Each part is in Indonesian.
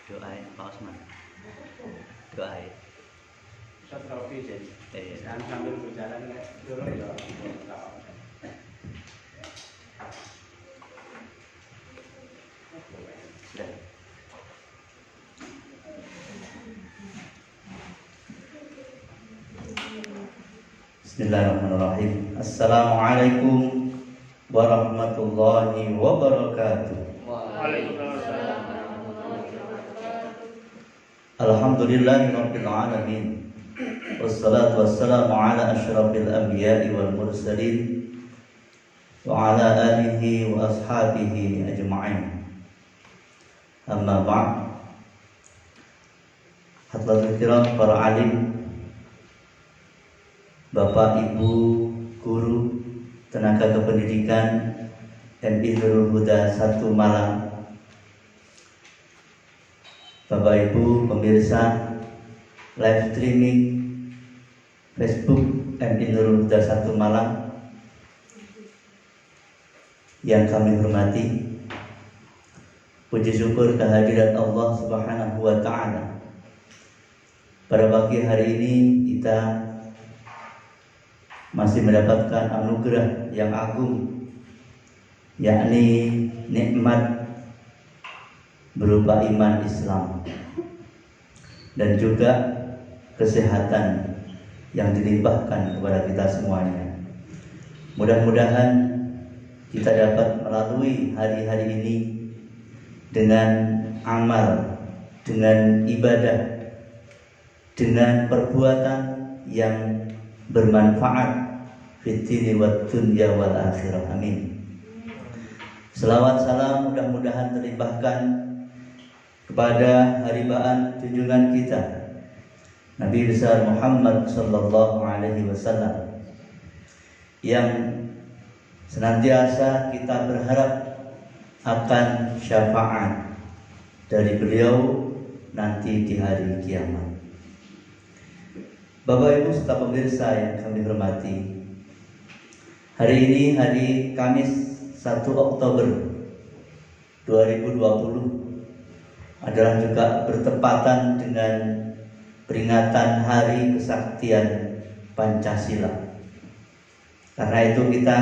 Doain Pak Osman. Doain. Setrofi jadi. Iya. Sambil berjalan turun ya. Sudah. Bismillahirrahmanirrahim. Assalamualaikum warahmatullahi wabarakatuh. Waalaikumsalam. Alhamdulillahirabbil alamin. Wassalatu wassalamu ala asyrafil anbiya'i wal mursalin wa ala alihi wa ashabihi ajma'in. Amma ba'd. Hadirin kiram, para alim, Bapak, Ibu, guru, tenaga kependidikan MI Nurul Huda 1 Malang, Bapak Ibu pemirsa live streaming Facebook MI Nurul Huda 1 Malang yang kami hormati, puji syukur kehadirat Allah Subhanahu wa Ta'ala. Pada pagi hari ini kita masih mendapatkan anugerah yang agung, yakni nikmat berupa iman Islam dan juga kesehatan yang dilimpahkan kepada kita semuanya. Mudah-mudahan kita dapat melalui hari-hari ini dengan amal, dengan ibadah, dengan perbuatan yang bermanfaat fid dini wad dunya wal akhirah. Amin. Selawat salam mudah-mudahan terlimpahkan kepada haribaan junjungan kita Nabi besar Muhammad sallallahu alaihi wasallam yang senantiasa kita berharap akan syafaat dari beliau nanti di hari kiamat. Bapak Ibu serta pemirsa yang kami hormati, hari ini hari Kamis 1 Oktober 2020 adalah juga bertepatan dengan peringatan Hari Kesaktian Pancasila. Karena itu kita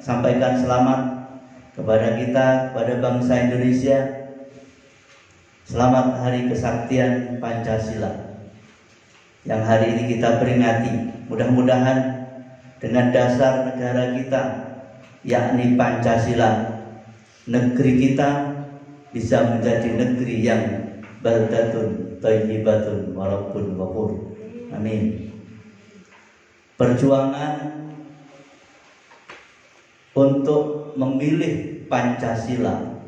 sampaikan selamat kepada kita, kepada bangsa Indonesia. Selamat Hari Kesaktian Pancasila yang hari ini kita peringati. Mudah-mudahan dengan dasar negara kita, yakni Pancasila, negeri kita bisa menjadi negeri yang baldatun thayyibatun wa rabbun ghafur. Amin. Perjuangan untuk memilih Pancasila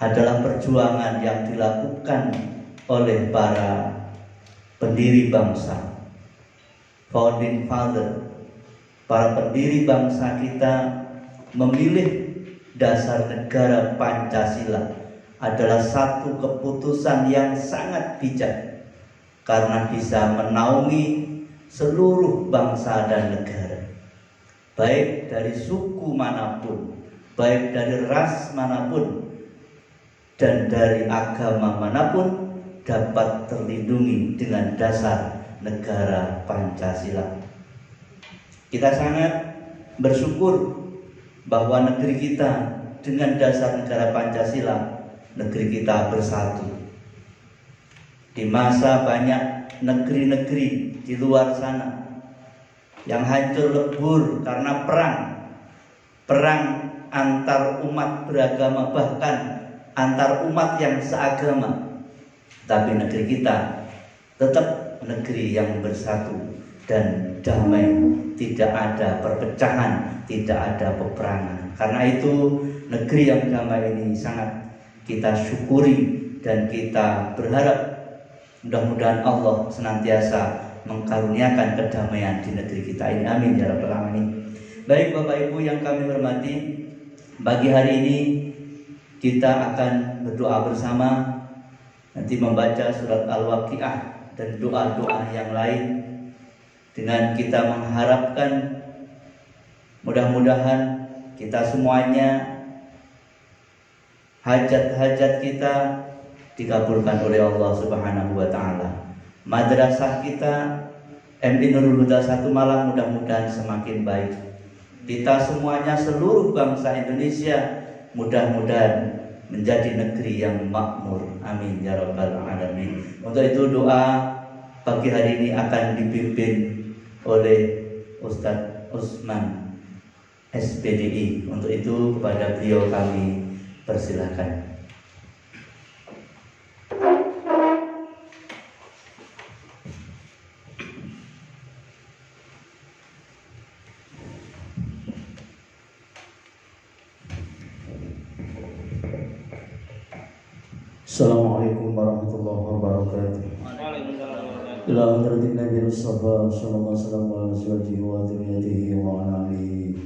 adalah perjuangan yang dilakukan oleh para pendiri bangsa, founding father. Para pendiri bangsa kita memilih dasar negara Pancasila adalah satu keputusan yang sangat bijak karena bisa menaungi seluruh bangsa dan negara, baik dari suku manapun, baik dari ras manapun, dan dari agama manapun dapat terlindungi dengan dasar negara Pancasila. Kita sangat bersyukur bahwa negeri kita dengan dasar negara Pancasila, negeri kita bersatu. Di masa banyak negeri-negeri di luar sana yang hancur lebur karena perang antar umat beragama, bahkan antar umat yang seagama, tapi negeri kita tetap negeri yang bersatu dan damai, tidak ada perpecahan, tidak ada peperangan. Karena itu negeri yang damai ini sangat kita syukuri dan kita berharap mudah-mudahan Allah senantiasa mengkaruniakan kedamaian di negeri kita ini. Amin ya rabbal alamin. Baik Bapak Ibu yang kami hormati, pagi hari ini kita akan berdoa bersama, nanti membaca surat Al-Waqiah dan doa-doa yang lain, dengan kita mengharapkan mudah-mudahan kita semuanya hajat-hajat kita dikabulkan oleh Allah Subhanahu wa taala. Madrasah kita MI Nurul Huda 1 Malang mudah-mudahan semakin baik. Kita semuanya, seluruh bangsa Indonesia, mudah-mudahan menjadi negeri yang makmur. Amin ya rabbal alamin. Untuk itu doa pagi hari ini akan dipimpin oleh Ustadz Usman SPDI. Untuk itu kepada beliau kami persilahkan. Assalamualaikum warahmatullahi wabarakatuh. Ila hadratin Nabi Mustafa sallallahu alaihi wasallam wa azwajihi wa dzurriyyatihi wa ala alihi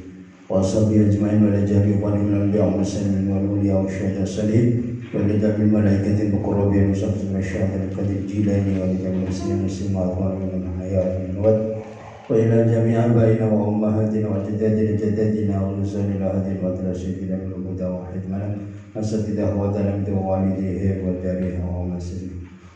wa sahbihi ajma'in wa la jami'i wa min al-anbiya wa muslimin wal awliya wa syuhada salih wa li jami'il malaikati muqarrabin wa sahbihi masyayikh al-qadir jilani wa li jami'il muslimin muslimat wa min hayat min wad wa ila jami'i abaina wa ummahatina wa ajdadina jaddadina wa nusanina hadin wa tarasyidina min al-huda wa hidmana asatidah wa dalam walidihi wa dariha wa masjid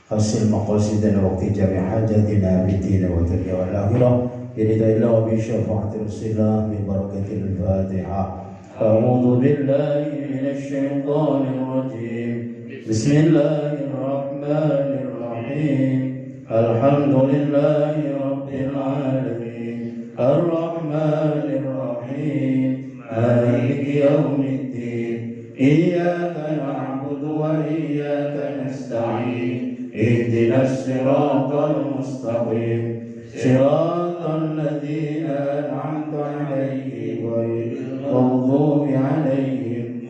hasil maqasidana wa jami' hajatina bidina wa dunya wal akhirah biridha illa wa bi syafa'ati rasulillah bi barakatil fatiha. A'udzu billahi minasy syaithanir rajim. Bismillahirrahmanirrahim. Alhamdulillahi rabbil alamin. Ar-rahmanir rahim. Maliki yaumiddin. Iyyaka na'budu wa iyyaka nasta'in. Ihdinas siratal mustaqim. Siratal ladzina an'amta 'alaihim ghairil maghdubi 'alaihim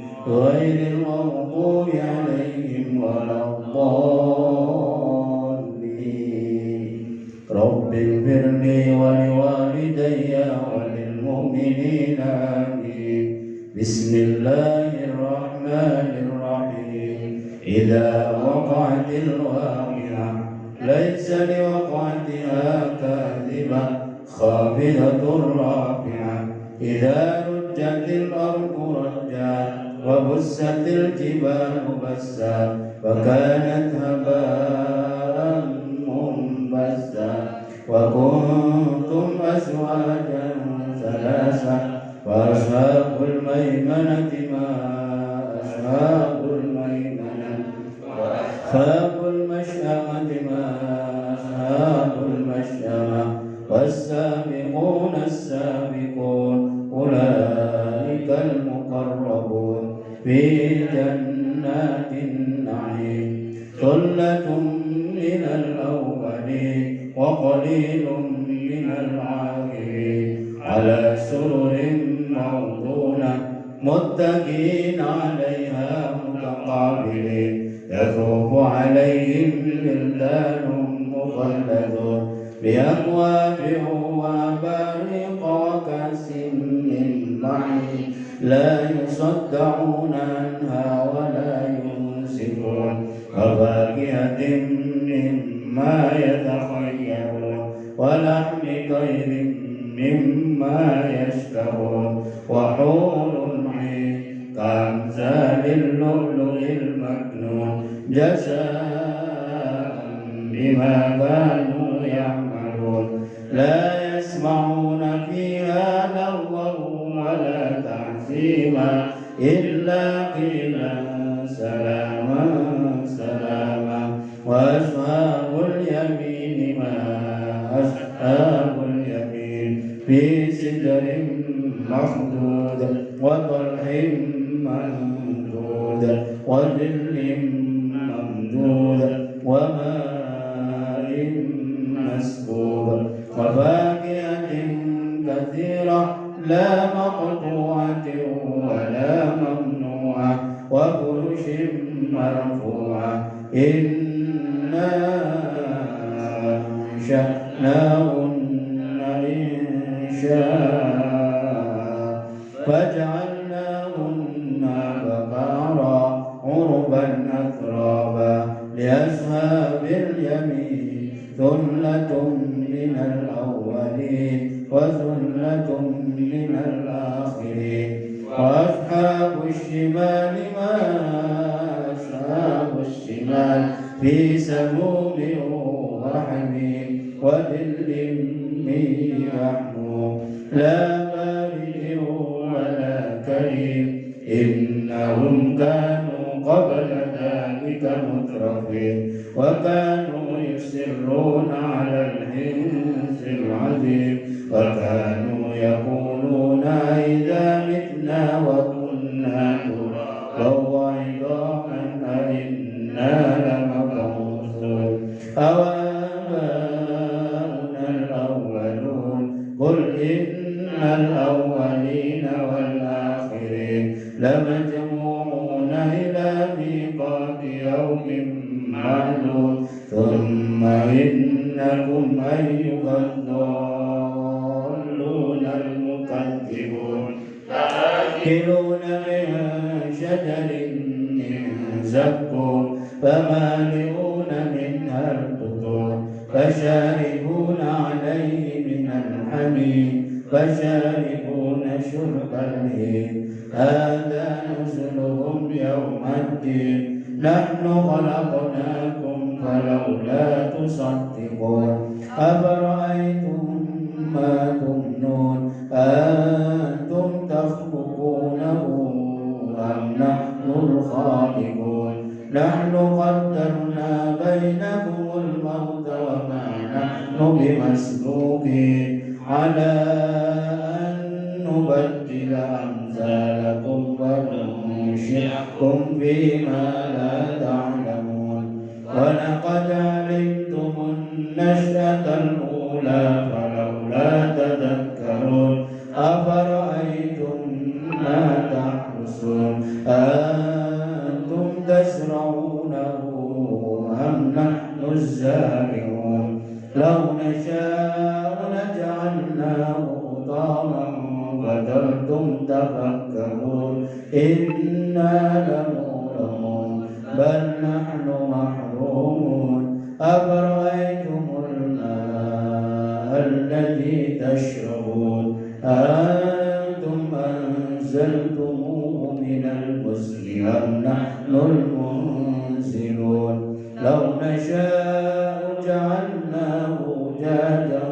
waladdallin. Rabbil firli wa liwalidayya wa lil mu'minina amin. Bismillahirrahmanirrahim. Idza waqa'atil waqi'ah laysa liwaqa'atiha kadhibah khafidatur rafi'ah. Idza rujjatil ardu rajja wa bussatil jibalu bassa wa kanat haba'an munbassa wa kuntum azwajan thalatha wa ashabul maimanati ma ashabul maimanah wa ashabul mash'amati ma ashabul mash'amah was-sabiquna as-sabiqun ulaikal muqarrabun fi jannatin na'im. Thullatun minal awwalin wa qalilun minal akhirin ala sururin موضونة متكئين عليها متقابلين يطوف عليهم ولدان مخلدون بأكواب وأباريق وكأس من معين لا يصدعون عنها ولا ينزفون وفاكهة مما يتخيرون ولحم طير مما يشتهون وحور عين كأمثال اللؤلؤ المكنون جزاء بما كانوا يعملون لا يسمعون فيها لغوا ولا تعثيما إلا قيلا سلاما سلاما. وأصحاب اليمين ما أصحاب اليمين في سدر مخضود وطلح ممدود وظل ممدود وماء مسكوب وفاكهة كثيرة لا مقطوعة ولا ممنوعة وفرش مرفوعة. إنا أنشأناهن إنشاء فجعلناهن بقارا عربا أترابا لأصحاب اليمين ثلة من الأولين وثلة من الآخرين. وأصحاب الشمال ما أصحاب الشمال النار في سموم وحميم وظل من يحموم لا بارد ولا كريم إنهم كانوا قبل ذلك مترفين وكانوا يصرون على الحنث العظيم وكانوا يقولون إذا متنا وكنا ترابا وعظاما أئنا لمبعوثون أوآباؤنا الأولون قل إن الأولين والآخرين لمجموعون إلى ميقات يوم معلوم ثم إنكم أيها الضالون المكذبون لآكلون من شجر من زقوم فمالئون منها البطون فشاربون عليه من الحميم فشاربون شرب الهيم هذا نزلهم يوم الدين نحن خلقناكم فلولا تصدقون أفرأيتم ما تمنون أنتم تخلقونه أم نحن الخالقون نحن قدرنا بينكم الموت وما نحن بمسبوقين على أن نبدل أمثالكم وننشئكم فيما لا تعلمون ولقد علمتم النشأة الأولى فلولا تذكرون أفرأيتم ما تحرثون أنتم تزرعونه أم نحن الزارعون لو نشاء لجعلناه حطاما فظلتم تفكرون إنا لمغرمون بل نحن محرومون أفرأيتم الماء الذي تشربون أأنتم أنزلتموه من المزن أم نحن المنزلون لو نشاء جعلناه أجاجا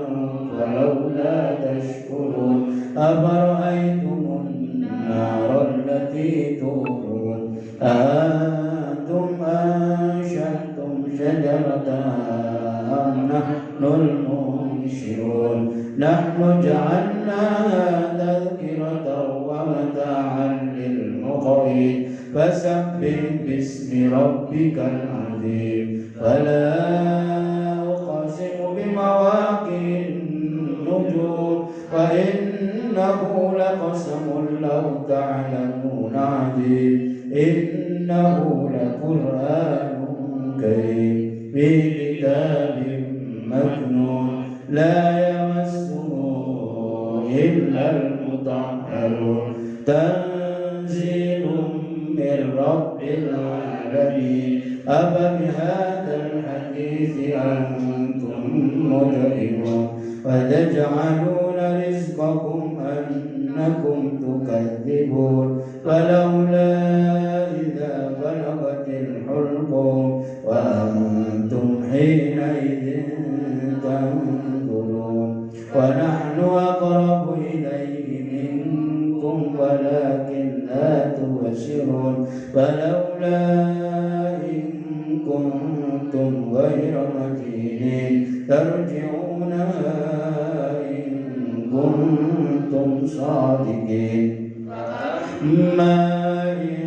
فلولا تشكرون أفرأيتم النار التي تورون أأنتم أنشأتم شجرتها أم نحن المنشرون نحن جعلناها تذكرة ومتاعا للمقوين فسبح باسم ربك العظيم فلا أقسم بمواقع النجوم وإنه لقسم لو تعلمون عظيم إنه لقرآن كريم في كتاب مكنون لا يمسه إلا المطهرون تنزيل من رب العالمين أفبهذا الحديث أنتم مدهنون وتجعلون رزقكم أنكم تكذبون فلولا إذا بلغت الحلقوم وأنتم حينئذ تنظرون ونحن أقرب إليه منكم ولكن لا تبصرون فلولا إن كنتم غير مدينين ترجعونها إن كنتم صادقين ما إن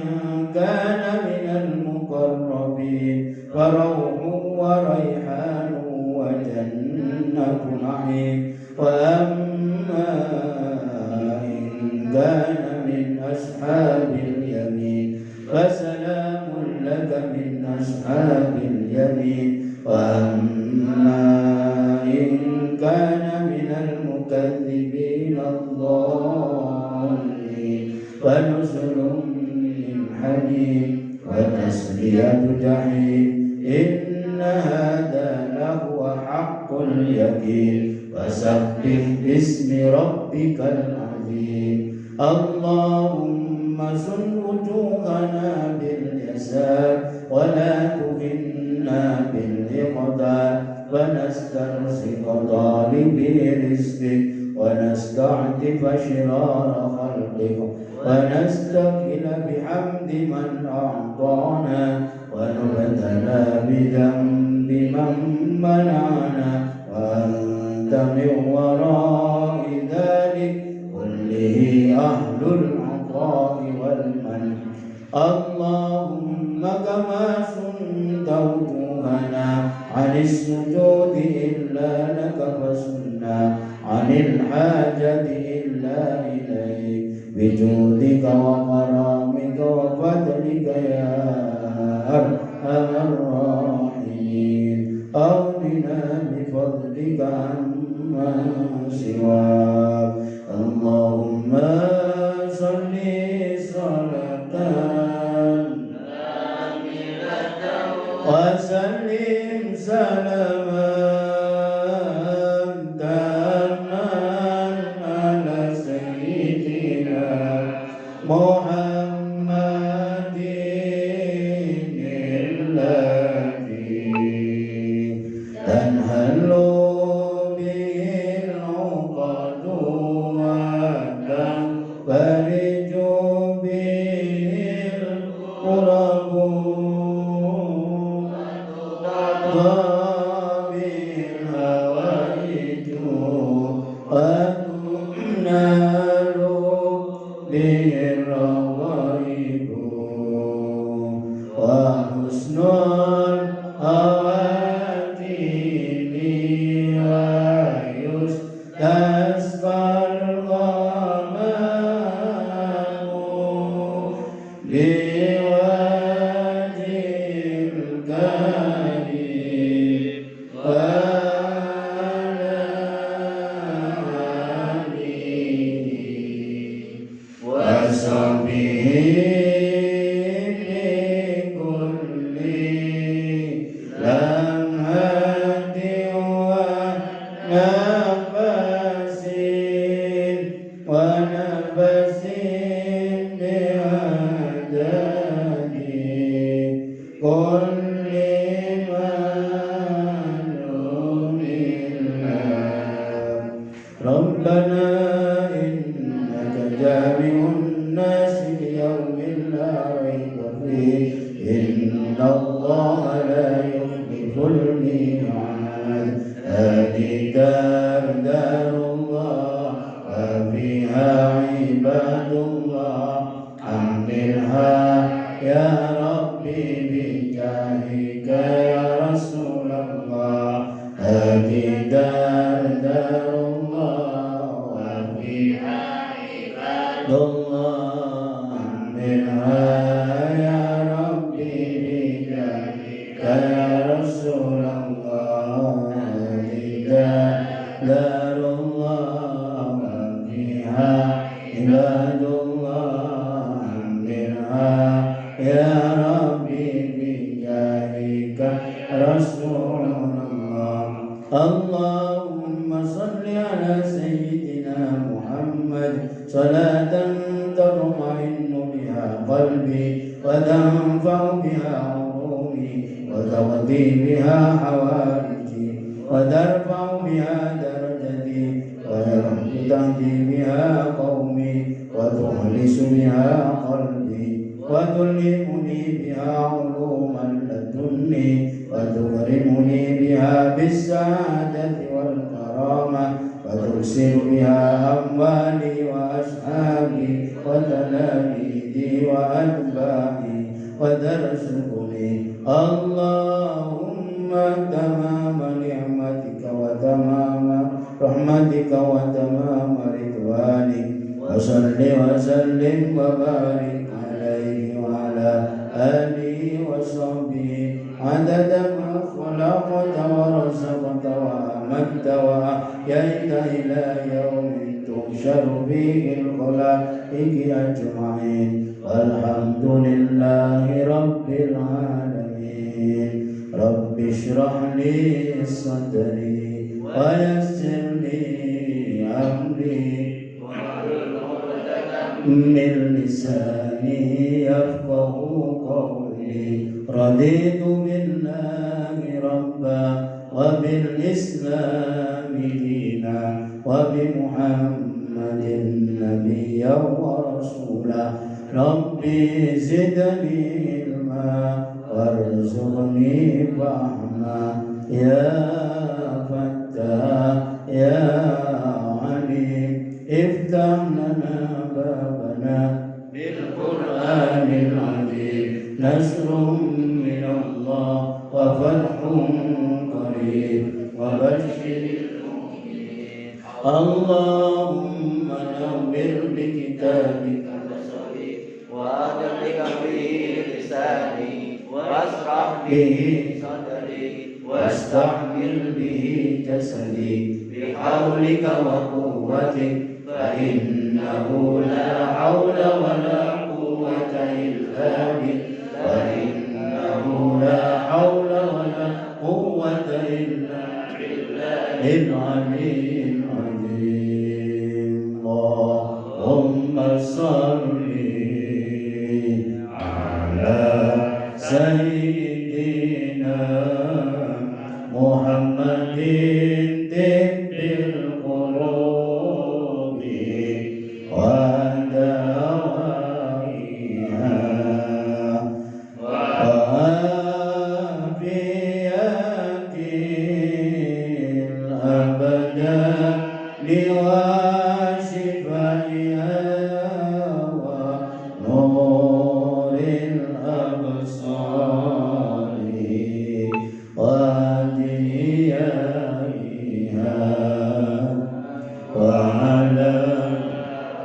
كان من المقربين فروح وريحان وجنة نعيم وأما إن كان من أصحاب اليمين فسلام لك من أصحاب اليمين وأما إن كان من المكذبين الضالين فنزل من حميم وتسلية جحيم إن هذا لهو حق اليقين فسبح باسم ربك العظيم اللهم سن وجوهنا باليمين اليسار ولا تهنا بالإقدار ونسترزق طالبي رزقك ونستعطف شرار خلقك ونستقل بحمد من أعطانا ونبتلى بذنب من منعنا وأنت من وراء ذلك كله أهل العطاء والمنع اللهم كما سنت وجوهنا عن السجود إلا لك فسنا عن الحاجة إلا إليك بجودك وكرامك وفضلك يا أرحم الراحمين أغننا بفضلك عمن سواك اللهم صل صلاة وسلم سلاما تاما على سيدنا محمد الذي تنهل به العقد وتنفرج به الكرب بالهوائج وتنال به الرغائب وحسن الخواتيم ويستسقى الغمام بوجه الكريم وعلى آله وصحبه بكل لمحة ونفس ونفس بعدد كل معلوم له ربنا إنك جامع الناس ليوم لا ريب فيه إن الله لا يخلف الميعاد هذه دار الله وفيها عباد الله عمرها يا ربي بجاهك يا رسول الله هذه دار الله وفيها عباد الله عمرها يا ربي بجاهك يا رسول الله هذه دار الله وفيها عباد الله عمرها يا ربي بجاهك رسول الله اللهم صل على سيدنا محمد صلاة تطمئن بها قلبي وتنفع بها عرومي وتقضي بها حوائجي وترفع بها درجتي وتهدي بها قومي وتخلص بها قلبي وتلهمني بها علوما لدني وتكرمني بها بالسعادة والكرامة وتكسر بها أموالي وأصحابي وتلاميذي وأتباعي وترزقني اللهم تمام نعمتك وتمام رحمتك وتمام رضوانك وصل وسلم وبارك عليه وعلى آله وصحبه عدد ما خلقت ورزقت وأمت وأحييت إلى يوم تحشر فيه الخلائق أجمعين والحمد لله رب العالمين رب اشرح لي صدري ويسر لي أمري من لساني يفقه قولي رضيت بالله ربا وبالإسلام دينا وبمحمد نبيا ورسولا ربي زدني علما وارزقني فهما يا فتاح يا عليم افتح لنا بابنا بالقرآن العظيم نصر من الله وفتح قريب وبشر المؤمنين اللهم نور بكتابك بصري وأدرك به لساني واشرح به صدري واستعمل به جسدي بحولك وقوتك فإنه لا حول ولا قوة إلا بك فإنه لا حول ولا قوة إلا بالله العلي العظيم اللهم صل على سيدنا محمد طب القلوب ودوائها وعافية الأبدان وشفائها ونور الأبصار وأدعيائها وعلى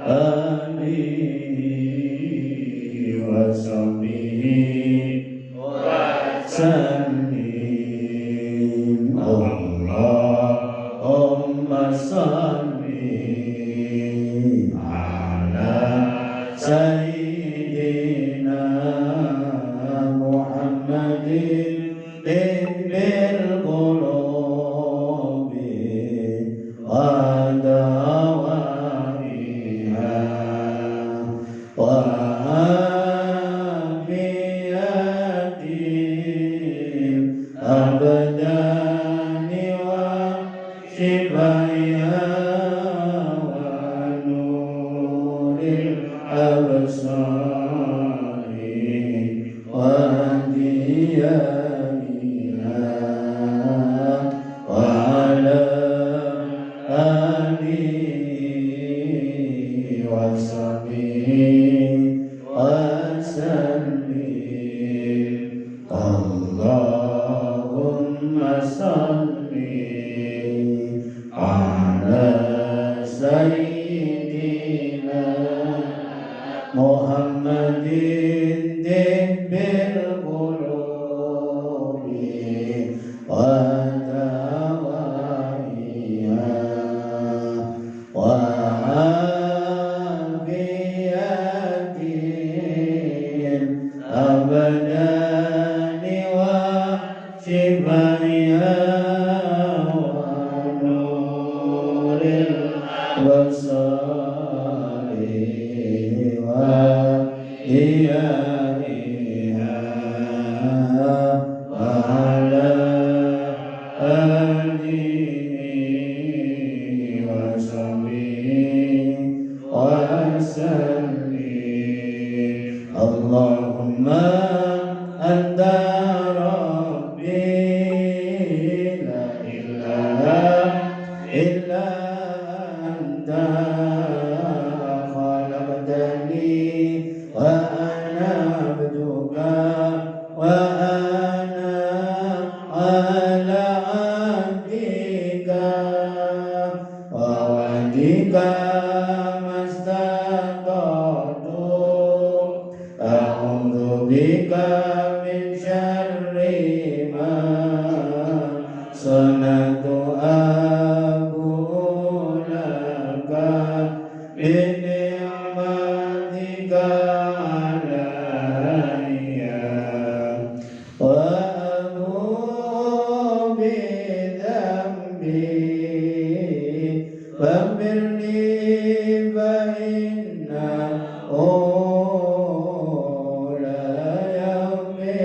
آله وصحبه وسلم اللهم صل على سيدنا محمد طب القلوب ودوائها وعافية الأبدان وشفائها ونور الأبصار وأدعيائها وعلى آله وصحبه وسلم اللهم صل على سيدنا محمد طب القلوب ودوائها وعافية الأبدان وشفائها ونور الأبصار وضيائها وعلى آله وصحبه وسلم اللهم أنت ربي لا إله إلا أنت خلقتني وأنا عبدك وأنا على عهدك ووعدك ما استطعت أعوذ بك من شر ما صنعت أبوء لك بنعمتك علي وأبوء بذنبي فاغفر لي فإنه لا يغفر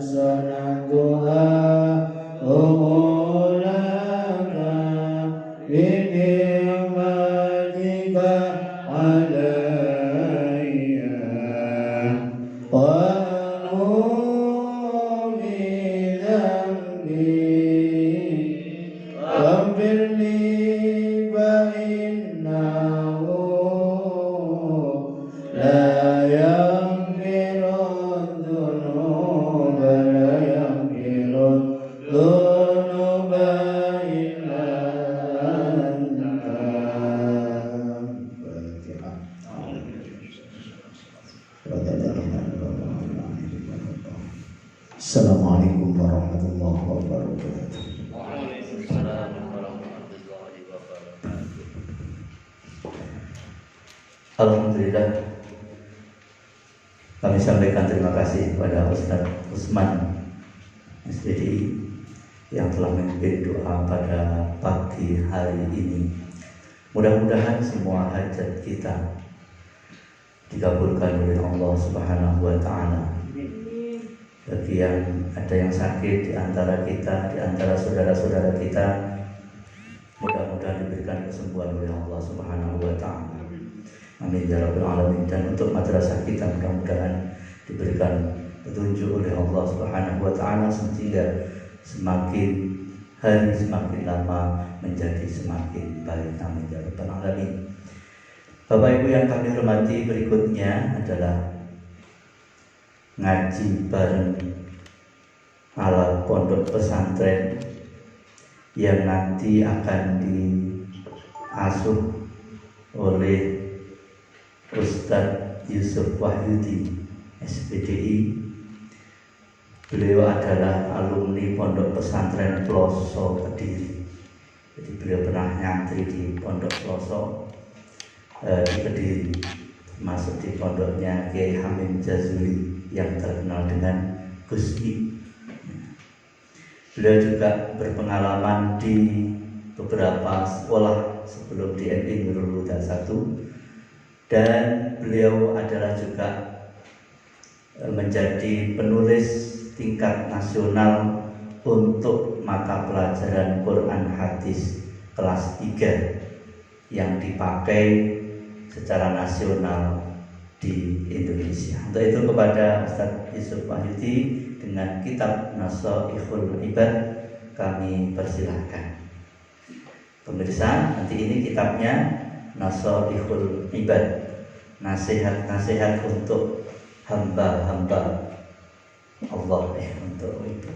sanatuha umulaka bini'matika alayya wa ummi dhambi waghfirli fa innahu la yaghfiru dhunuba illa anta. Assalamualaikum warahmatullahi wabarakatuh. Waalaikumsalam warahmatullahi wabarakatuh. Alhamdulillah, kami sampaikan terima kasih kepada Ustaz Usman SPDI yang telah memimpin doa pada pagi hari ini. Mudah-mudahan semua hajat kita dikabulkan oleh Allah Subhanahu wa taala. Bagi yang ada yang sakit di antara kita, di antara saudara-saudara kita, mudah-mudahan diberikan kesembuhan oleh Allah Subhanahu wa taala. Amin ya rabbal alamin. Dan untuk madrasah kita mudah-mudahan diberikan petunjuk oleh Allah Subhanahu wa taala sehingga semakin hari semakin lama menjadi semakin baik. Amin ya rabbal alamin. Bapak Ibu yang kami hormati, berikutnya adalah ngaji bareng ala pondok pesantren yang nanti akan diasuh oleh Ustadz Yusuf Wahyudi SPDI. Beliau adalah alumni pondok pesantren Ploso Kediri. Jadi beliau pernah nyantri di pondok Ploso di Kediri, masuk di pondoknya Kiai Hamim Jazuli yang terkenal dengan Gus I. Beliau juga berpengalaman di beberapa sekolah sebelum di MI Nurul Huda 1, dan beliau adalah juga menjadi penulis tingkat nasional untuk mata pelajaran Quran Hadis kelas 3 yang dipakai secara nasional di Indonesia. Untuk itu kepada Ustadz Yusuf Wahyudi dengan kitab Nasaihul Ibad kami persilahkan. Pemirsa, nanti ini kitabnya Nasaihul Ibad, nasihat-nasihat untuk hamba-hamba Allah, untuk itu.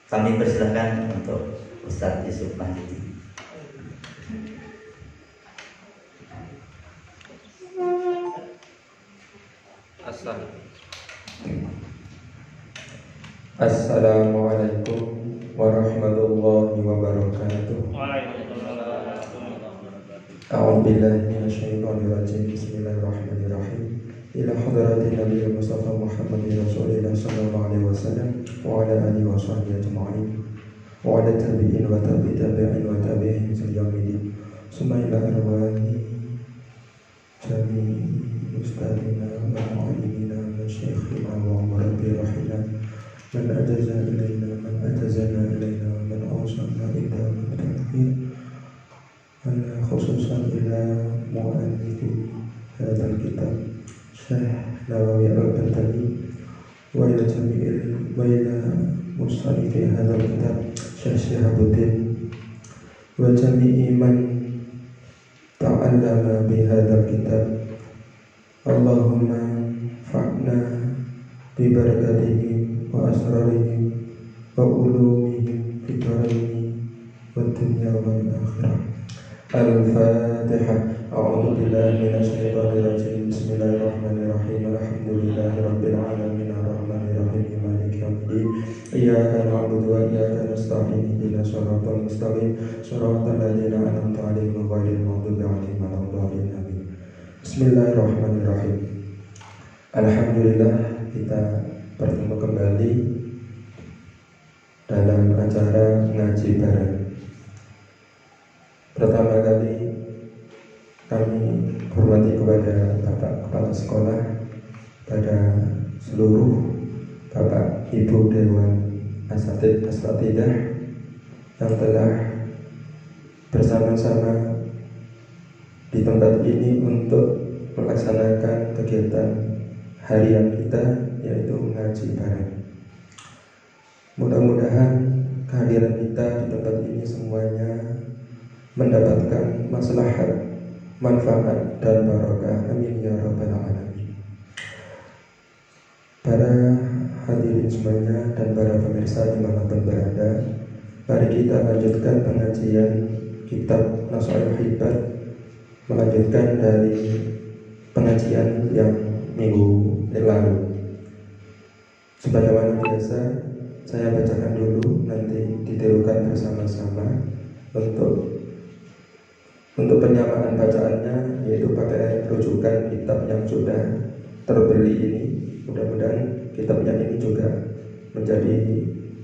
Kami persilahkan untuk Ustadz Yusuf Wahyudi. Assalamualaikum warahmatullahi wabarakatuh. A'udzu billahi minasyaitonir rajim. Bismillahirrahmanirrahim. Ila hadratin Nabi Mustafa Muhammadin Rasulillah sallallahu alaihi wasallam wa ala alihi wa sahbihi ajma'in wa ala tabi'in wa tabi'in wa tabi'in sayyidin. Summa ila arwahi jami ustadina wa mu'allimina wa syekhina wa murabbi rahina man ajaza ilaina man ajazana ilaina man awsana ila mutaqin ala khususan ila mu'allifi hadzal kitab Syekh Nawawi Al-Bantani wa ila jami'il wa ila musanifi hadzal kitab Syekh Syihabuddin wa jami'i man ta'allama bi hadzal kitab. Allahumma fa'na bi barakatihim wa asrarihim wa ulumihim fid dharain wad dunya wal akhirah. Al-Fatihah. A'udzu billahi minasy syaithanir rajim. Bismillahirrahmanirrahim. Alhamdulillahi rabbil alamin arrahmanir rahim maliki yaumiddin. Iyyaka na'budu wa iyyaka nasta'in. Ihdinas siratal mustaqim. Shiratal ladzina an'amta 'alaihim ghairil maghdubi 'alaihim waladdallin. Amin. Bismillahirrahmanirrahim. Alhamdulillah, kita bertemu kembali dalam acara ngaji bareng. Pertama kali kami hormati kepada Bapak Kepala Sekolah pada seluruh Bapak Ibu Dewan Asatidz Asatidah yang telah bersama-sama di tempat ini untuk melaksanakan kegiatan harian kita, yaitu mengaji bareng. Mudah-mudahan kehadiran kita di tempat ini semuanya mendapatkan maslahat, manfaat, dan barokah. Amin ya rabbal alamin. Para hadirin semuanya dan para pemirsa dimanapun berada, mari kita lanjutkan pengajian kitab Nasaihul Hibbat, melanjutkan dari pengajian yang minggu lalu. Sebagaimana biasa, saya bacakan dulu, nanti ditirukan bersama-sama untuk penyamaan bacaannya, yaitu pakai rujukan kitab yang sudah terbeli ini. Mudah-mudahan kitabnya ini juga menjadi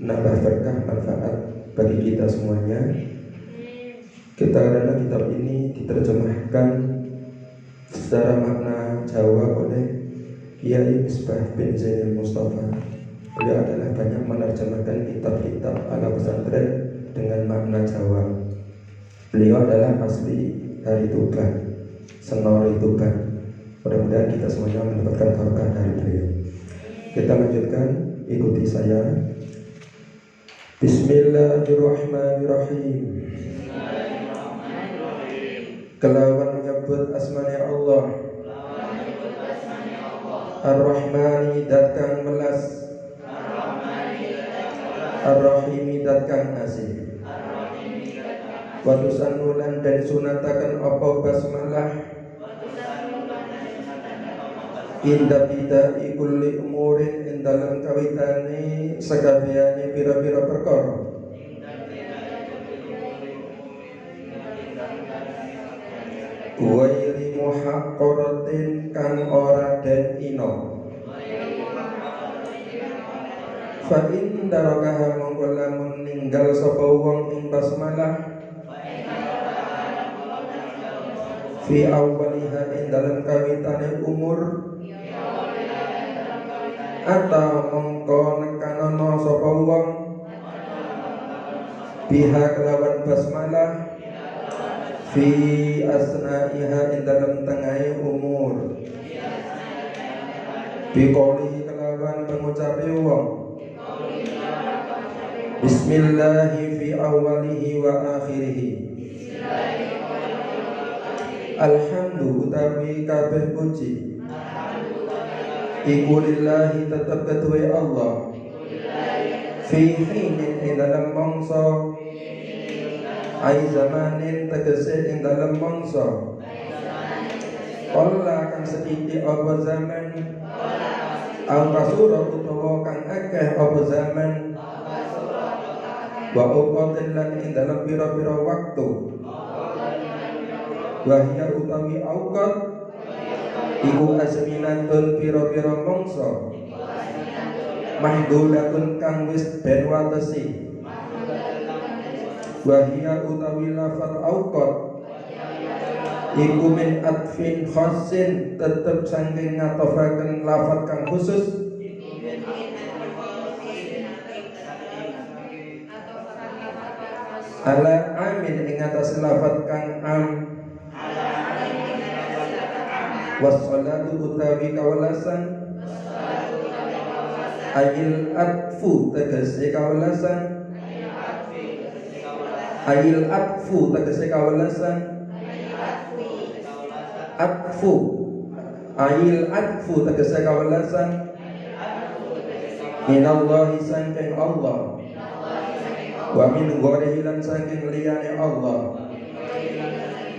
nambah berkah manfaat bagi kita semuanya. Karena kitab ini diterjemahkan secara makna Jawa oleh Kiai Misbah bin Zainal Mustafa. Beliau adalah banyak menerjemahkan kitab-kitab ala pesantren dengan makna Jawa. Beliau adalah asli dari Tuban, Senori Tuban. Mudah-mudahan kita semuanya mendapatkan berkah dari beliau. Kita lanjutkan, ikuti saya. Bismillahirrahmanirrahim. Kelawan menyebut asmani Allah, Ar-Rahmani dat kang melas, Ar-Rahimi dat kang asih. Watusan nulan dan sunatakan apa basmalah, inda kita ikulli umurin ing dalam kawitane sakabehane pira-pira perkara. Wairi muhaqqaratin kang ora den ino. Fa in darakaha mongko lamun ninggal sapa wong ing basmalah, fi awwaliha ing dalam kawitane umur, atau mongko nekanono sapa wong biha kelawan basmalah, fi asna'iha ing dalam tengahai umur, bi qoulihi kelawan pengucape wong bismillahi fi awwalihi wa akhirihi. Alhamdu utawi kabeh puji iku lillahi tetep kedue Allah, fi hinin ing dalam mangsa, ai zamanin tegese ing dalam mangsa, qalla kang sithik apa zaman, au kasura utawa kang akeh apa zaman, wa uqatin lan ing dalam pira-pira waktu, wahya utawi auqat iku asminatun pira-pira mangsa, mahdulatun kang wis ben watesi, wahya utawi lafal auqat iku min atfin khassin tetep saking ngatofaken lafal kang khusus, ala amin ing atas lafal kang am, wassalatu utawi kawelasan, ayil atfu tegese kawelasan, ayil atfu tegese kawelasan, atfu ayil atfu tegese kawelasan, minallahi saking Allah, wa min ghairihi lan saking liyane Allah,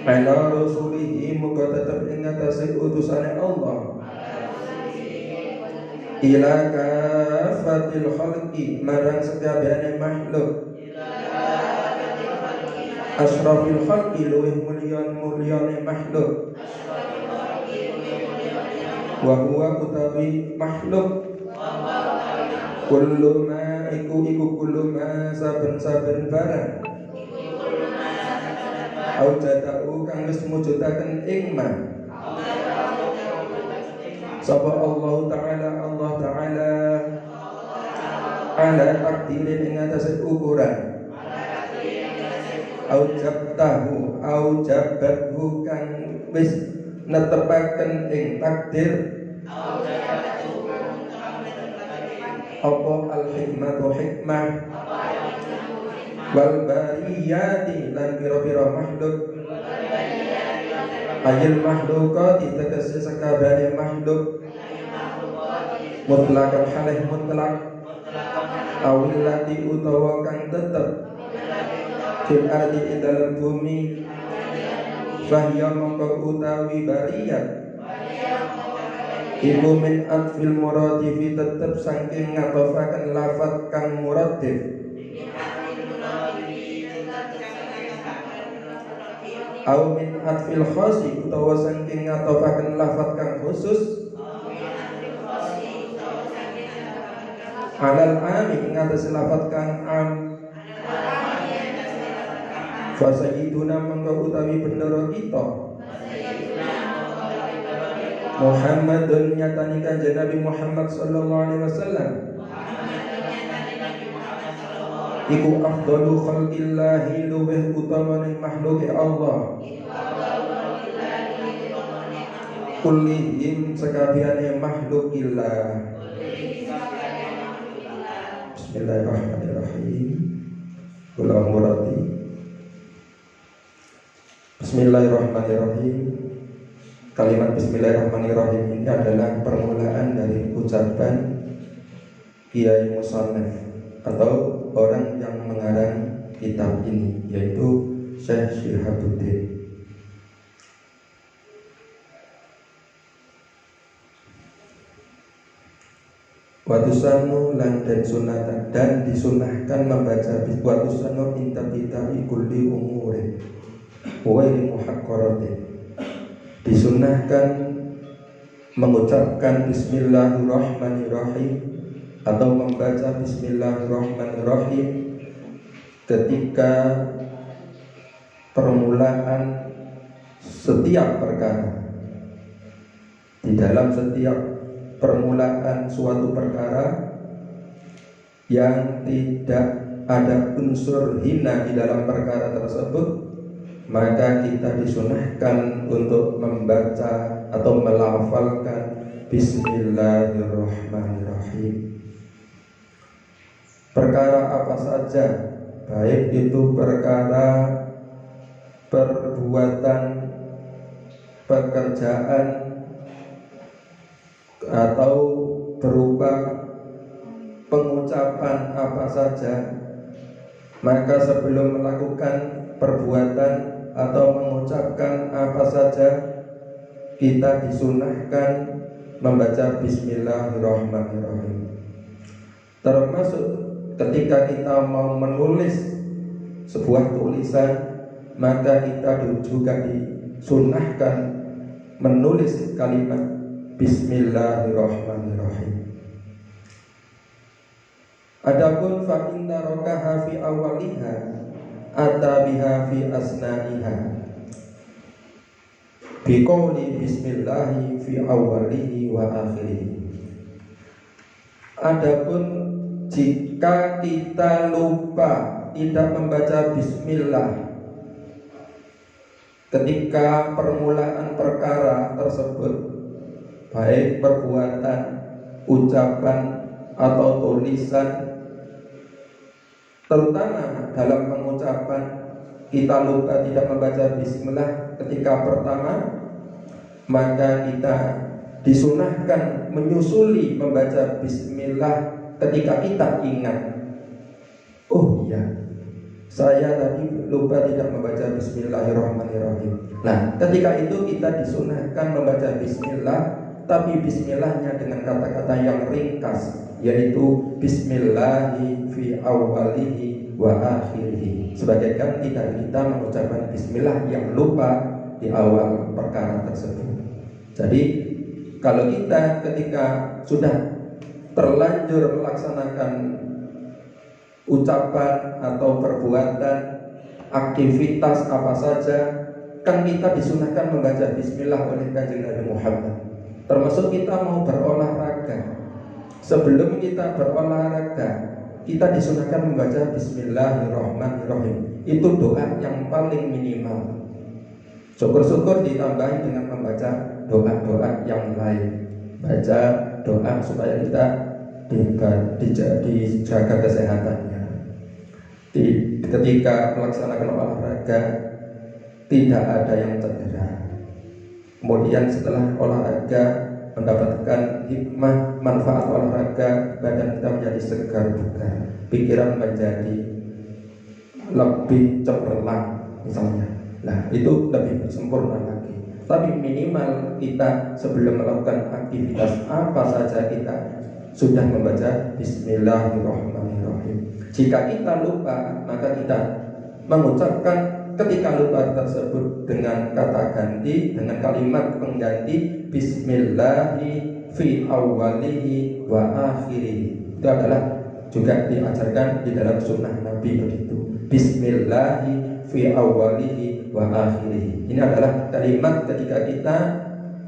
ala rasulihi muga tetep ing atase utusane Allah, ila kafatil khalqi marang sakabehane makhluk, asrafil khalqi luwih mulyane makhluk, wa huwa utawi makhluk, kullu ma iku kullu ma saben-saben barang, aujadau kang wis mujudaken ing ma, sapa Allah Ta'ala ala takdirin ing atase ukuran aujabathu kang wis netepaken ing takdir apa al-hikmatu hikmah wal bariyati lan pira-pira makhluk ayil makhlukati tegese sakabehane makhluk mutlaqan halih mutlaq awillati utawa kang tetep fil ardi ing dalem bumi fahya mongko utawi bariyat iku min atfil muradifi tetep saking ngatofaken lafat kang muradif au min atfil khosi utawa saking ngatofaken lafat kang khusus alal ami ngatas lafat kang am fa sayyiduna mongko utawi bendera kita Muhammadun nyatani kanjeng Nabi Muhammad sallallahu alaihi wasallam iku afdalu khalqillahi luweh utamane makhluke Allah kullihim sakabehane makhlukillah. Bismillahirrahmanirrahim. Kula murati. Bismillahirrahmanirrahim. Kalimat Bismillahirrahmanirrahim ini adalah permulaan dari ucapan Kiai Musannaf atau orang yang mengarang kitab ini, yaitu Syekh Syihabuddin. Watusanu lan dan sunatan dan disunahkan membaca watusanu intabita'i kulli umuri wa muhaqqaratin. Disunahkan mengucapkan Bismillahirrahmanirrahim atau membaca Bismillahirrahmanirrahim ketika permulaan setiap perkara. Di dalam setiap permulaan suatu perkara yang tidak ada unsur hina di dalam perkara tersebut, maka kita disunahkan untuk membaca atau melafalkan Bismillahirrahmanirrahim. Perkara apa saja, baik itu perkara perbuatan, pekerjaan, atau berupa pengucapan apa saja, maka sebelum melakukan perbuatan atau mengucapkan apa saja, kita disunahkan membaca Bismillahirrahmanirrahim. Termasuk ketika kita mau menulis sebuah tulisan, maka kita juga disunahkan menulis kalimat Bismillahirrahmanirrahim. Adapun fa inna rakaha fi awwaliha ata biha fi asnaiha bi qouli bismillahi fi awwalihi wa akhirih. Adapun jika kita lupa tidak membaca bismillah ketika permulaan perkara tersebut, baik perbuatan, ucapan, atau tulisan, terutama dalam pengucapan kita lupa tidak membaca bismillah ketika pertama, maka kita disunahkan menyusuli membaca bismillah ketika kita ingat, oh iya, saya tadi lupa tidak membaca Bismillahirrahmanirrahim. Nah, ketika itu kita disunahkan membaca bismillah, tapi bismillahnya dengan kata-kata yang ringkas, yaitu bismillahi fi awwalihi wa akhirihi, sebagai ganti dari kita mengucapkan bismillah yang lupa di awal perkara tersebut. Jadi kalau kita ketika sudah terlanjur melaksanakan ucapan atau perbuatan, aktivitas apa saja, kan kita disunahkan membaca bismillah oleh kanjeng Nabi Muhammad. Termasuk kita mau berolahraga. Sebelum kita berolahraga, kita disunahkan membaca Bismillahirrahmanirrahim. Itu doa yang paling minimal. Syukur-syukur ditambahi dengan membaca doa-doa yang lain. Baca doa supaya kita dijaga kesehatannya. Ketika melaksanakan olahraga tidak ada yang cedera. Kemudian setelah olahraga mendapatkan hikmah manfaat olahraga, badan kita menjadi segar bugar, pikiran menjadi lebih cemerlang misalnya. Nah, itu lebih sempurna lagi. Tapi minimal kita sebelum melakukan aktivitas apa saja kita sudah membaca Bismillahirrahmanirrahim. Jika kita lupa, maka kita mengucapkan ketika lupa tersebut dengan kata ganti, dengan kalimat pengganti Bismillahi fi awwalihi wa akhirihi. Itu adalah juga diajarkan di dalam sunnah Nabi begitu. Bismillahi fi awwalihi wa akhirihi. Ini adalah kalimat ketika kita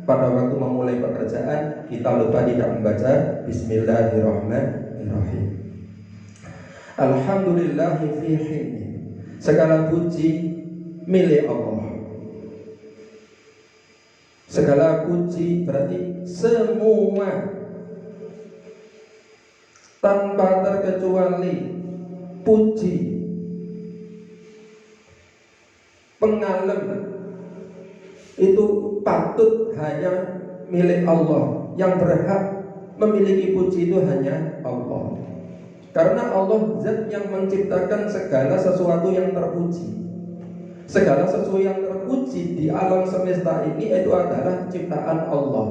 pada waktu memulai pekerjaan kita lupa tidak membaca Bismillahirrahmanirrahim. Alhamdulillahi fi hini. Segala puji milik Allah. Segala puji berarti semua tanpa terkecuali puji, pengalem itu patut hanya milik Allah. Yang berhak memiliki puji itu hanya Allah. Karena Allah zat yang menciptakan segala sesuatu yang terpuji. Segala sesuatu yang terpuji di alam semesta ini itu adalah ciptaan Allah.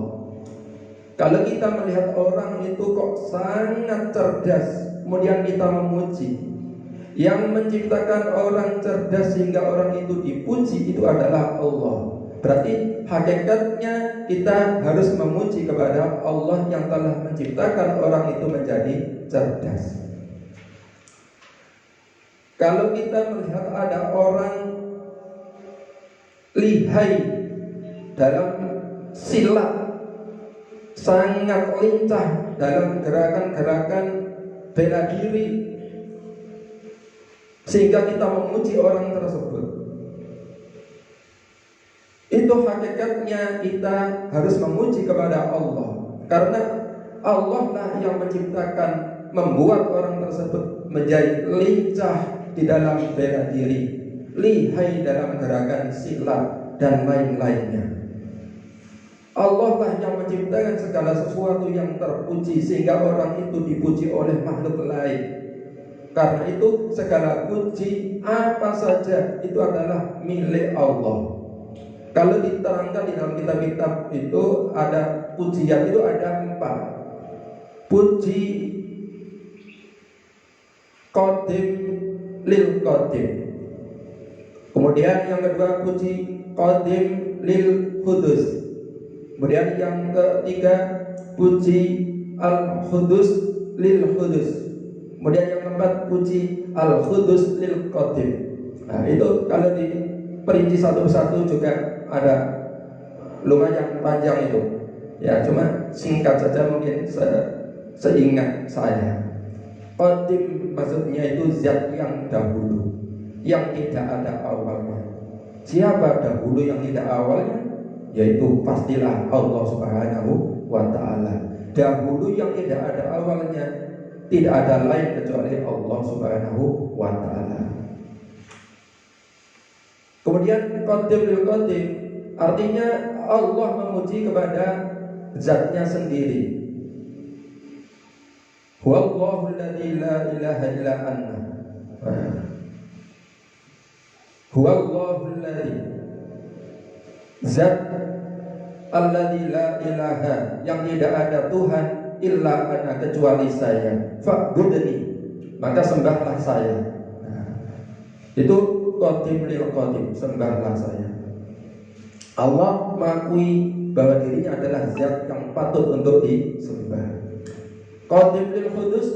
Kalau kita melihat orang itu kok sangat cerdas, kemudian kita memuji, yang menciptakan orang cerdas sehingga orang itu dipuji itu adalah Allah. Berarti hakikatnya kita harus memuji kepada Allah yang telah menciptakan orang itu menjadi cerdas. Kalau kita melihat ada orang lihai dalam silat, sangat lincah dalam gerakan-gerakan bela diri, sehingga kita memuji orang tersebut, itu hakikatnya kita harus memuji kepada Allah. Karena Allah lah yang menciptakan, membuat orang tersebut menjadi lincah di dalam bela diri, lihai dalam gerakan silat dan lain-lainnya. Allah lah yang menciptakan segala sesuatu yang terpuji sehingga orang itu dipuji oleh makhluk lain. Karena itu segala puji apa saja itu adalah milik Allah. Kalau diterangkan di dalam kitab-kitab itu ada pujian itu ada 4. Puji qadim lil qadim. Kemudian yang kedua puji qadim lil hudus. Kemudian yang ketiga puji al-hudus lil hudus. Kemudian yang keempat puji al-hudus lil qadim. Nah, itu kalau diperinci satu-satu juga ada lumayan panjang itu. Ya, cuma singkat saja mungkin seingat saya. Qadim maksudnya itu zat yang dahulu, yang tidak ada awalnya. Siapa dahulu yang tidak awalnya? Yaitu pastilah Allah Subhanahu wa ta'ala. Dahulu yang tidak ada awalnya, tidak ada lain kecuali Allah Subhanahu wa ta'ala. Kemudian qadim lil qadim artinya Allah memuji kepada zatnya sendiri. Huwallahu alladzi la ilaha illa anna. Huwallahu alladzi zat alladzi la ilaha yang tidak ada Tuhan illa ana kecuali saya. Fa'budni maka sembahlah saya. Itu qadim lil qadim, sembahlah saya. Allah mengakui bahwa dirinya adalah zat yang patut untuk disembah. Qadim lil hudus,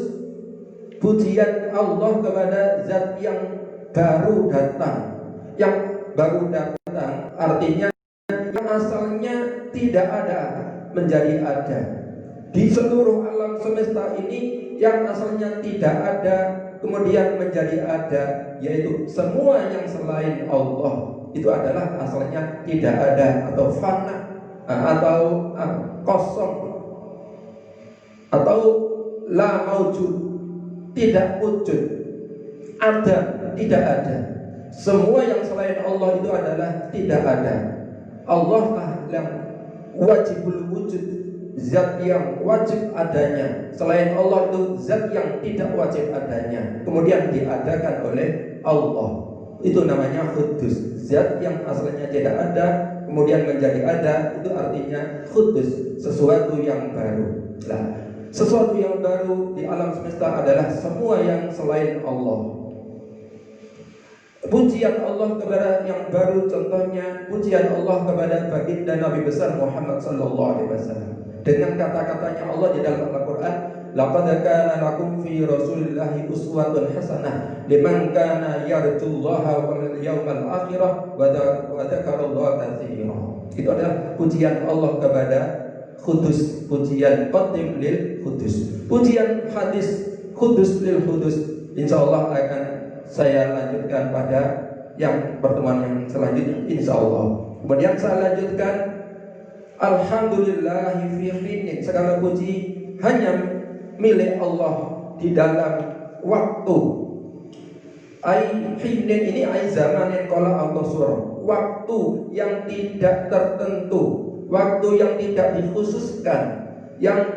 pujian Allah kepada zat yang baru datang. Yang baru datang artinya yang asalnya tidak ada. menjadi ada. Di seluruh alam semesta ini yang asalnya tidak ada kemudian menjadi ada, yaitu semua yang selain Allah itu adalah asalnya tidak ada atau fana atau kosong atau la maujud, tidak wujud, ada, tidak ada. Semua yang selain Allah itu adalah tidak ada. Allah lah yang wajibul wujud, zat yang wajib adanya. Selain Allah itu zat yang tidak wajib adanya, kemudian diadakan oleh Allah. Itu namanya kudus. Zat yang asalnya tidak ada kemudian menjadi ada, itu artinya kudus, sesuatu yang baru. Nah, sesuatu yang baru di alam semesta adalah semua yang selain Allah. Pujian Allah kepada yang baru, contohnya pujian Allah kepada baginda Nabi besar Muhammad sallallahu alaihi wasallam. Dengan kata-katanya Allah di dalam Al-Qur'an, laqad kana lakum fi rasulillahi uswatun hasanah liman kana yarjullaha wal yawmal akhirah wa dzakarallaha katsira. Itu adalah pujian Allah kepada Qudus, pujian qadim lil Qudus, pujian hadis Qudus lil Qudus. Insyaallah akan saya lanjutkan pada yang pertemuan yang selanjutnya, insyaallah. Kemudian saya lanjutkan, alhamdulillahi fi hinin, segala puji hanya milik Allah di dalam waktu. Ai hinin ini ai zamanin qala al-qasur, waktu yang tidak tertentu, waktu yang tidak dikhususkan, yang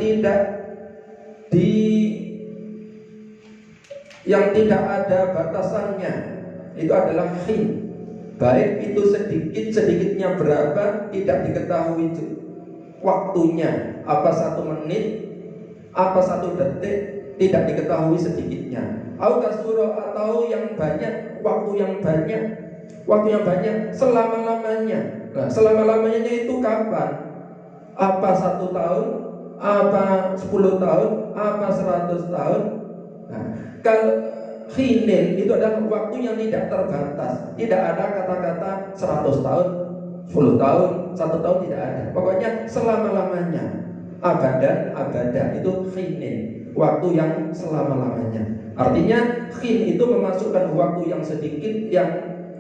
tidak ada batasannya, itu adalah hin. Baik itu sedikitnya berapa tidak diketahui waktunya, apa 1 menit, apa 1 detik, tidak diketahui sedikitnya. Atau yang banyak, waktu yang banyak selama-lamanya. Nah, selama-lamanya itu kapan? Apa 1 tahun, apa 10 tahun, apa 100 tahun? Nah, kalau hinin itu adalah waktu yang tidak terbatas, tidak ada kata-kata 100 tahun, 10 tahun, 1 tahun, tidak ada. Pokoknya selama-lamanya, abadan, itu hinin, waktu yang selama-lamanya. Artinya hin itu memasukkan waktu yang sedikit, yang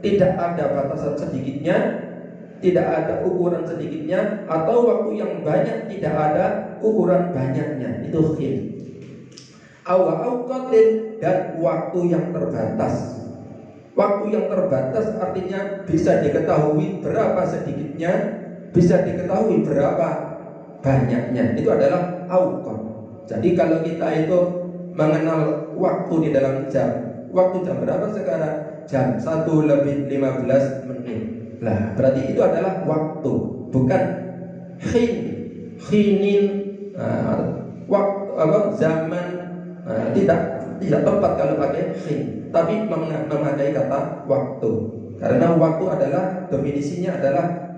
tidak ada batasan sedikitnya, tidak ada ukuran sedikitnya, atau waktu yang banyak tidak ada ukuran banyaknya, itu hin. Awqatin, dan waktu yang terbatas. Waktu yang terbatas artinya bisa diketahui berapa sedikitnya, bisa diketahui berapa banyaknya. Itu adalah awqat. Jadi kalau kita itu mengenal waktu di dalam jam, waktu jam berapa sekarang? Jam 1:15. Nah, berarti itu adalah waktu, bukan hinin, waktu, zaman. Tidak tepat kalau pakai hin, tapi memakai kata waktu. Karena waktu adalah definisinya adalah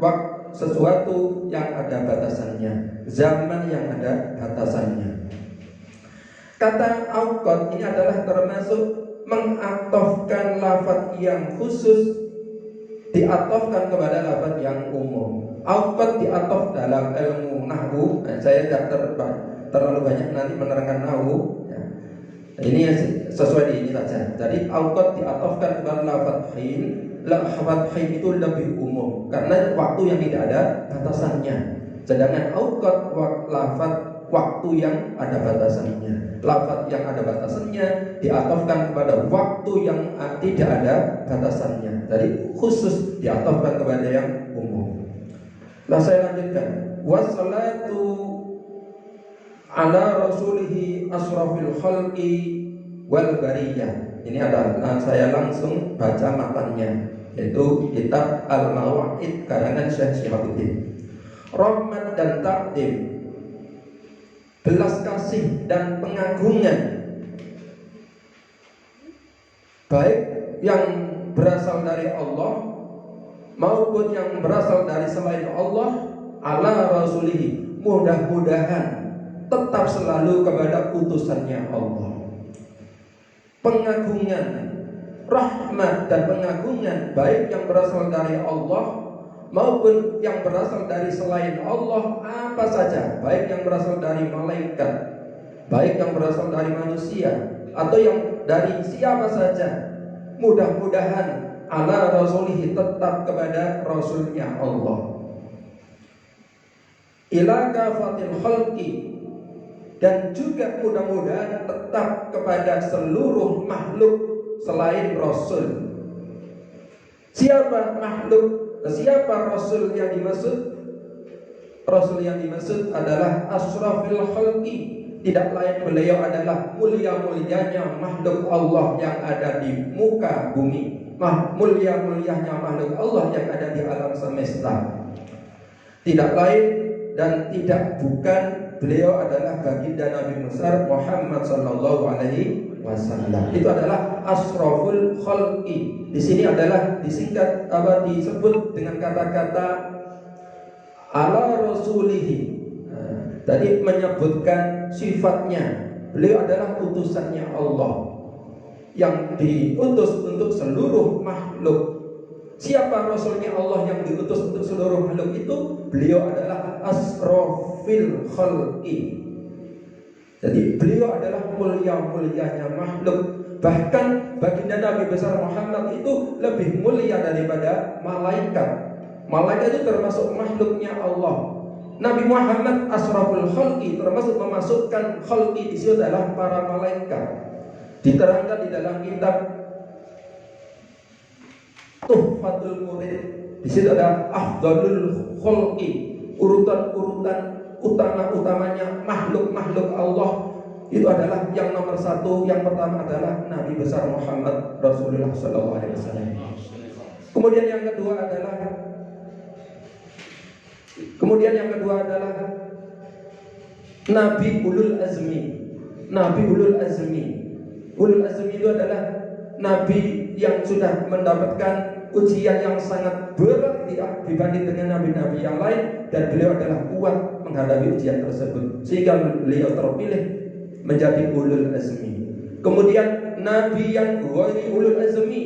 sesuatu yang ada batasannya, zaman yang ada batasannya. Kata awqat ini adalah termasuk mengatofkan lafaz yang khusus diatofkan kepada lafaz yang umum. Awqat diatof dalam ilmu nahwu. Saya tidak terlalu banyak nanti menerangkan nahwu. Ini sesuai di ini saja. Jadi awqat diatofkan kepada lafaz hin. Lafaz hin itu lebih umum karena waktu yang tidak ada batasannya. Sedangkan awqat lafaz waktu yang ada batasannya. Lafaz yang ada batasannya diatofkan kepada waktu yang tidak ada batasannya. Jadi khusus diatofkan kepada yang umum. Nah, saya lanjutkan. Wassalatu ala rasulihi asrafil khalqi wal bariyah. Ini adalah saya langsung baca matanya, yaitu kitab Al-Mawa'id karangan Syekh Syihabuddin. Rahmat dan takdim, belas kasih dan pengagungan, baik yang berasal dari Allah maupun yang berasal dari selain Allah, ala rasulihi, mudah-mudahan tetap selalu kepada utusannya Allah. Pengagungan, rahmat dan pengagungan baik yang berasal dari Allah maupun yang berasal dari selain Allah apa saja, baik yang berasal dari malaikat, baik yang berasal dari manusia, atau yang dari siapa saja, mudah-mudahan ala rasulihi, tetap kepada rasulnya Allah, ila kafatil khalqi, dan juga mudah-mudahan tetap kepada seluruh makhluk selain rasul. Siapa makhluk, siapa rasul yang dimaksud? Rasul yang dimaksud adalah asyrafil khalqi, tidak lain beliau adalah mulia-mulianya makhluk Allah yang ada di muka bumi, mulia-mulianya makhluk Allah yang ada di alam semesta. Tidak lain dan tidak bukan, beliau adalah baginda Nabi besar Muhammad sallallahu alaihi wasallam. Itu adalah asraful khalqi. Di sini adalah disingkat disebut dengan kata-kata ala rasulihi. Tadi menyebutkan sifatnya. Beliau adalah utusannya Allah yang diutus untuk seluruh makhluk. Siapa rasulnya Allah yang diutus untuk seluruh makhluk itu? Beliau adalah asrafil khalqi. Jadi beliau adalah mulia-mulianya makhluk. Bahkan baginda Nabi besar Muhammad itu lebih mulia daripada malaikat. Malaikat itu termasuk makhluknya Allah. Nabi Muhammad asraful khalqi, termasuk memasukkan khalqi di situ adalah para malaikat. Diterangkan di dalam kitab Tuhfatul Murid. Di situ ada afdalul khalqi, urutan-urutan utama-utamanya makhluk-makhluk Allah. Itu adalah yang nomor satu. Yang pertama adalah Nabi besar Muhammad Rasulullah sallallahu alaihi wasallam. Kemudian yang kedua adalah Nabi Ulul Azmi. Nabi Ulul Azmi. Ulul Azmi itu adalah Nabi yang sudah mendapatkan ujian yang sangat berat dibanding dengan nabi-nabi yang lain, dan beliau adalah kuat menghadapi ujian tersebut sehingga beliau terpilih menjadi ulul azmi. Kemudian nabi yang ghairi ulul azmi,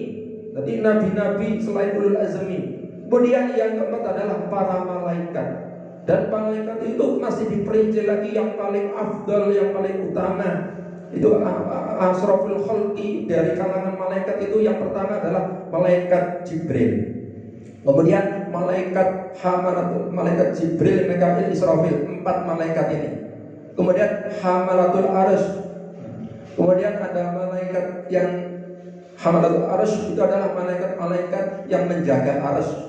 jadi nabi-nabi selain ulul azmi. Kemudian yang keempat adalah para malaikat, dan malaikat itu masih diperinci lagi yang paling afdal, yang paling utama. Itu asraful khalqi. Dari kalangan malaikat itu yang pertama adalah malaikat Jibril. Kemudian malaikat malaikat Jibril, Mikail, Israfil, 4 malaikat ini. Kemudian hamalatul arsh. Kemudian ada malaikat yang hamalatul arsh, itu adalah malaikat-malaikat yang menjaga arsh.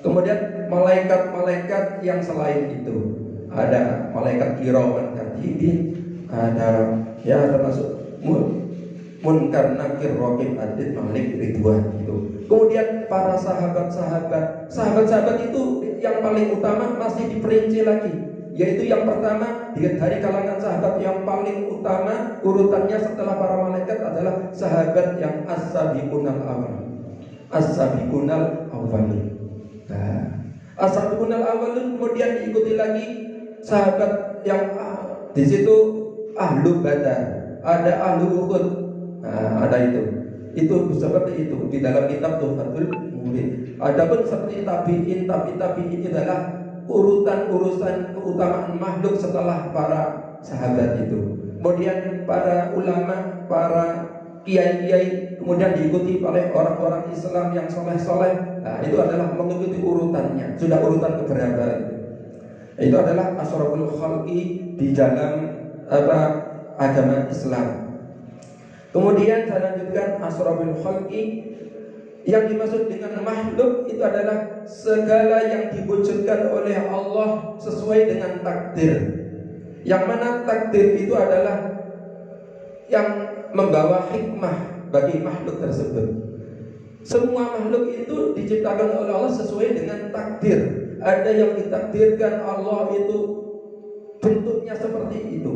Kemudian malaikat-malaikat yang selain itu, ada malaikat kiraman katibin, ada termasuk munkar nakir raqib atid malik ridwan itu. Kemudian para sahabat itu yang paling utama masih diperinci lagi, yaitu yang pertama dari kalangan sahabat yang paling utama urutannya setelah para malaikat adalah sahabat yang as-sabiqunal awwalun. As-sabiqunal awwalun. As-sabiqunal awwalun, kemudian diikuti lagi sahabat yang di situ ahlu Badar, ada ahlu Uhud, ada itu seperti itu di dalam kitab Tuhfatul Murid. Adapun seperti tabiin itu adalah urusan keutamaan makhluk setelah para sahabat itu. Kemudian para ulama, para kiai-kiai, kemudian diikuti oleh orang-orang Islam yang soleh-soleh. Nah, itu adalah mengikuti urutannya. Sudah urutan keberapa itu? Itu adalah asraful khalqi di dalam agama Islam. Kemudian saya lanjutkan asraful khalqi. Yang dimaksud dengan makhluk itu adalah segala yang diwujudkan oleh Allah sesuai dengan takdir. Yang mana takdir itu adalah yang membawa hikmah bagi makhluk tersebut. Semua makhluk itu diciptakan oleh Allah sesuai dengan takdir. Ada yang ditakdirkan Allah itu bentuknya seperti itu.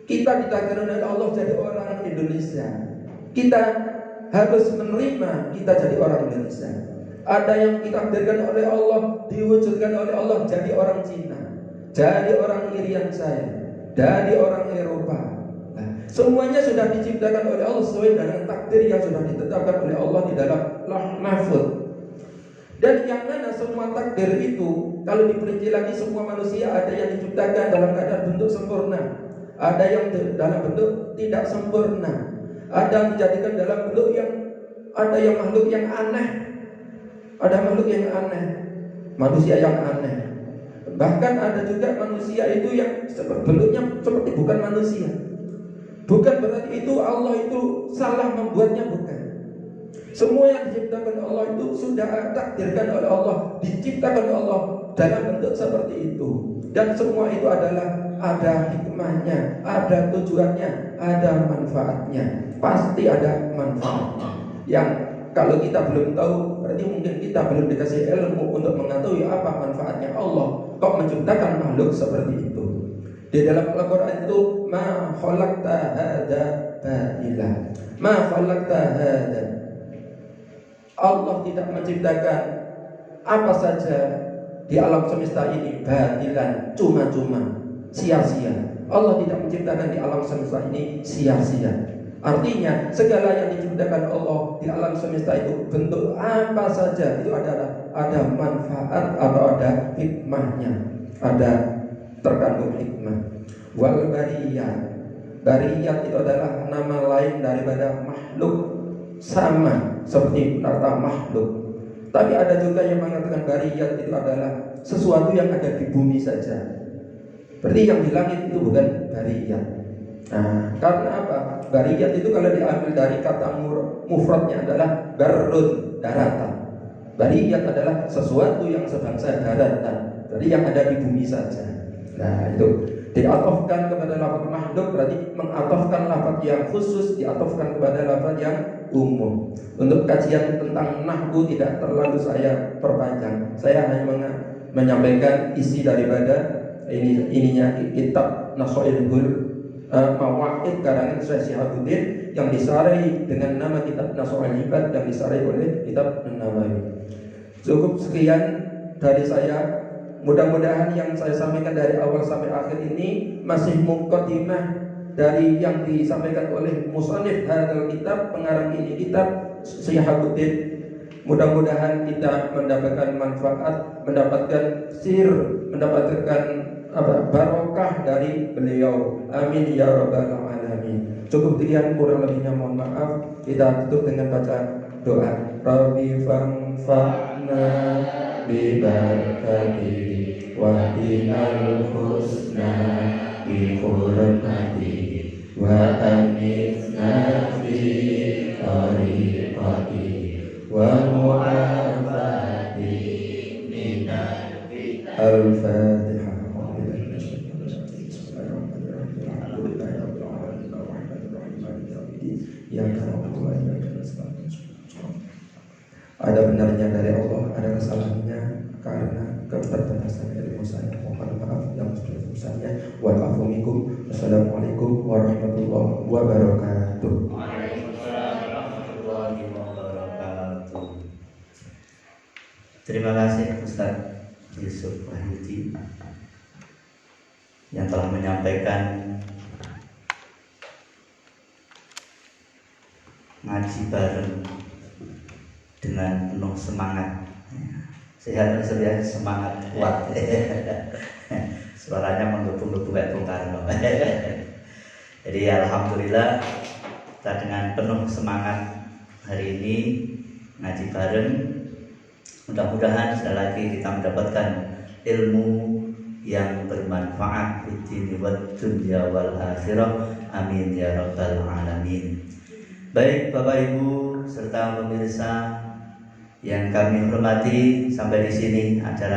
Kita ditakdirkan oleh Allah jadi orang Indonesia. Kita harus menerima kita jadi orang Indonesia. Ada yang ditakdirkan oleh Allah, diwujudkan oleh Allah jadi orang Cina, jadi orang Irian saya, jadi orang Eropa. Nah, semuanya sudah diciptakan oleh Allah sesuai dengan takdir yang sudah ditetapkan oleh Allah di dalam Lauh Mahfuz. Dan yang mana semua takdir itu, kalau diperinci lagi, semua manusia ada yang diciptakan dalam keadaan bentuk sempurna, ada yang dalam bentuk tidak sempurna, ada yang dijadikan dalam bentuk yang, ada yang makhluk yang aneh, ada makhluk yang aneh, manusia yang aneh. Bahkan ada juga manusia itu yang bentuknya seperti bukan manusia. Bukan berarti itu Allah itu salah membuatnya, bukan. Semua yang diciptakan Allah itu sudah takdirkan oleh Allah, diciptakan oleh Allah dalam bentuk seperti itu. Dan semua itu adalah ada hikmahnya, ada tujuannya, ada manfaatnya. Pasti ada manfaatnya. Yang kalau kita belum tahu, berarti mungkin kita belum dikasih ilmu untuk mengetahui apa manfaatnya Allah kok menciptakan makhluk seperti itu. Di dalam Al-Quran itu, ma khalaqta hadza batila, ma khalaqta hadza, Allah tidak menciptakan apa saja di alam semesta ini batilan, cuma-cuma, sia-sia. Allah tidak menciptakan di alam semesta ini sia-sia. Artinya segala yang diciptakan Allah di alam semesta itu, bentuk apa saja itu ada manfaat atau ada hikmahnya, ada terkandung hikmah. Wal bariyat, bariyat itu adalah nama lain daripada makhluk, sama seperti kata makhluk. Tapi ada juga yang mengatakan bariyat itu adalah sesuatu yang ada di bumi saja. Berarti yang di langit itu bukan bariyat. Nah, karena apa? Bariyat itu kalau diambil dari kata mufradnya adalah barun, daratan. Bariyat adalah sesuatu yang sebangsa daratan, jadi yang ada di bumi saja. Nah, itu diatofkan kepada lafaz makhluk, berarti mengatofkan lafaz yang khusus, diatofkan kepada lafaz yang umum. Untuk kajian tentang nahwu tidak terlalu saya perpanjang. Saya hanya menyampaikan isi daripada ininya kitab Nasoilul Mawaqid karangan Syekh Syihabuddin yang disarai dengan nama kitab Nasoil Ibad, yang disarai oleh kitab An-Nawawi. Cukup sekian dari saya. Mudah-mudahan yang saya sampaikan dari awal sampai akhir ini masih muqaddimah dari yang disampaikan oleh musannif hadzal kitab, pengarang ini kitab Syihabuddin. Mudah-mudahan kita mendapatkan manfaat, mendapatkan sir, mendapatkan barokah dari beliau. Amin ya rabbal alamin. Cukup sekian, kurang lebihnya mohon maaf. Kita tutup dengan baca doa. Rabbi fanfa'na bi barakatihi wa dinal husna bi hurmatihi wa anifna fi tariqatihi wa mu'afati minal fitan. Al-Fatihah. Ada benarnya dari Allah, ada kesalahannya karena keterbatasan ilmu saya. Mohon maaf yang sebesar-besarnya. Wal afu minkum. Assalamualaikum warahmatullahi wabarakatuh. Waalaikumsalam warahmatullahi wabarakatuh. Terima kasih Ustaz Yusuf Wahyudi yang telah menyampaikan ngaji bareng dengan penuh semangat. Sehat ya, semangat kuat. Suaranya menggebu-gebu kayak Bung Karno. Jadi alhamdulillah kita dengan penuh semangat hari ini ngaji bareng. Mudah-mudahan sekali lagi kita mendapatkan ilmu yang bermanfaat di dunia wad dunya wal akhirah. Amin ya rabbal alamin. Baik Bapak Ibu serta pemirsa yang kami hormati, sampai di sini acara